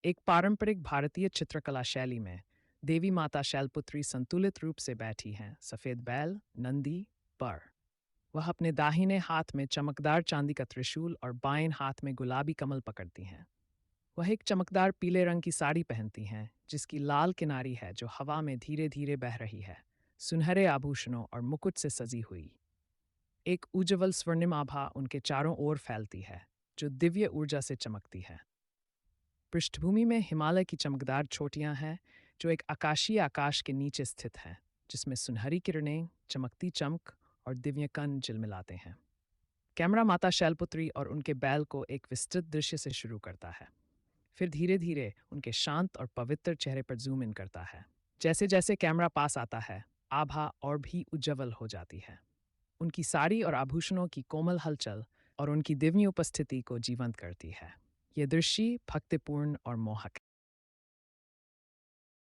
एक पारंपरिक भारतीय चित्रकला शैली में देवी माता शैलपुत्री संतुलित रूप से बैठी हैं, सफेद बैल, नंदी पर। वह अपने दाहिने हाथ में चमकदार चांदी का त्रिशूल और बाएं हाथ में गुलाबी कमल पकड़ती हैं। वह एक चमकदार पीले रंग की साड़ी पहनती हैं, जिसकी लाल किनारी है जो हवा में धीरे धीरे बह रही है, सुनहरे आभूषणों और मुकुट से सजी हुई। एक उज्ज्वल स्वर्णिम आभा उनके चारों ओर फैलती है, जो दिव्य ऊर्जा से चमकती है। पृष्ठभूमि में हिमालय की चमकदार चोटियां हैं, जो एक आकाशीय आकाश के नीचे स्थित हैं, जिसमें सुनहरी किरणें, चमकती चमक और दिव्य कण झिलमिलाते हैं। कैमरा माता शैलपुत्री और उनके बैल को एक विस्तृत दृश्य से शुरू करता है, फिर धीरे धीरे उनके शांत और पवित्र चेहरे पर जूम इन करता है। जैसे जैसे कैमरा पास आता है, आभा और भी उज्जवल हो जाती है। उनकी साड़ी और आभूषणों की कोमल हलचल और उनकी दिव्य उपस्थिति को जीवंत करती है। यह दृश्य भक्तिपूर्ण और मोहक